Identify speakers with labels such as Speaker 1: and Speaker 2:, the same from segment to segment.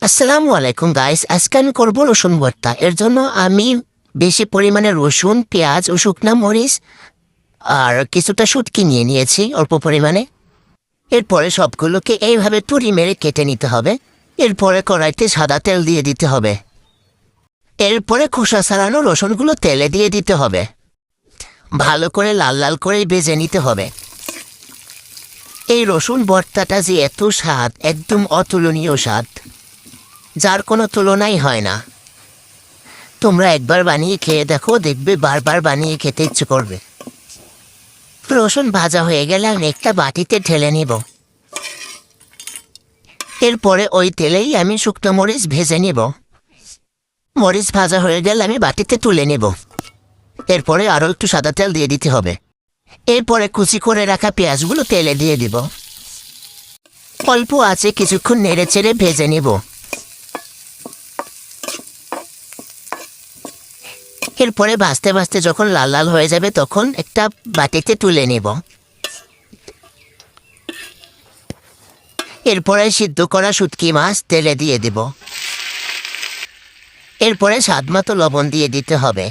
Speaker 1: আসসালামু আলাইকুম গাইস, আজকে আমি করবো রসুন ভর্তা। এর জন্য আমি বেশি পরিমাণে রসুন, পেঁয়াজ ও শুকনা মরিচ আর কিছুটা শুটকি নিয়ে নিয়েছি অল্প পরিমাণে। এরপরে সবগুলোকে এইভাবে তুড়ি মেরে কেটে নিতে হবে। এরপরে কড়াইতে সাদা তেল দিয়ে দিতে হবে। এরপরে খোসা ছাড়ানো রসুনগুলো তেলে দিয়ে দিতে হবে। ভালো করে লাল লাল করে ভেজে নিতে হবে। এই রসুন ভর্তাটা যে এত স্বাদ, একদম অতুলনীয় স্বাদ, যার কোনো তুলনাই হয় না। তোমরা একবার বানিয়ে খেয়ে দেখো, দেখবে বারবার বানিয়ে খেতে ইচ্ছে করবে। রসুন ভাজা হয়ে গেলে আমি একটা বাটিতে ঢেলে নিব। এরপরে ওই তেলেই আমি শুকনো মরিচ ভেজে নিব। মরিচ ভাজা হয়ে গেলে আমি বাটিতে তুলে নেব। এরপরে আরও একটু সাদা তেল দিয়ে দিতে হবে। এরপরে কুচি করে রাখা পেঁয়াজগুলো তেলে দিয়ে দিব। অল্প আছে কিছুক্ষণ নেড়ে চেড়ে ভেজে নেব। এরপরে ভাজতে ভাজতে যখন লাল লাল হয়ে যাবে তখন একটা বাটিতে তুলে নেব। এরপরে সিদ্ধ করা শুটকি মাছ তেলে দিয়ে দেব। এরপরে স্বাদমতো লবণ দিয়ে দিতে হবে।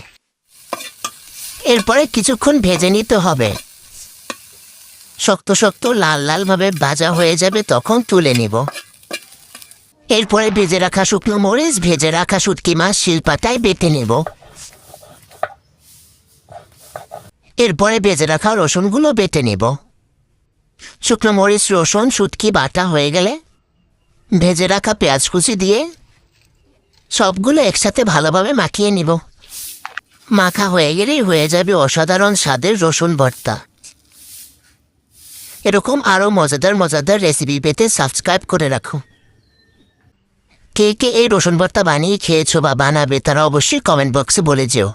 Speaker 1: এরপরে কিছুক্ষণ ভেজে নিতে হবে। শক্ত শক্ত লাল লালভাবে ভাজা হয়ে যাবে তখন তুলে নেব। এরপরে ভেজে রাখা শুকনো মরিচ, ভেজে রাখা শুটকি মাছ শিলপাটায় বেটে নেব। এরপরে ভেজে রাখা রসুনগুলো বেটে নেব। শুকনো মরিচ, রসুন, শুটকি বাটা হয়ে গেলে ভেজে রাখা পেঁয়াজ কুচি দিয়ে সবগুলো একসাথে ভালোভাবে মাখিয়ে নিব। মাখা হয়ে গেলেই হয়ে যাবে অসাধারণ স্বাদের রসুন ভর্তা। এরকম আরও মজাদার মজাদার রেসিপি পেতে সাবস্ক্রাইব করে রাখো। কে কে এই রসুন ভর্তা বানিয়ে খেয়েছো বা বানাবে তারা অবশ্যই কমেন্ট বক্সে বলে যেও।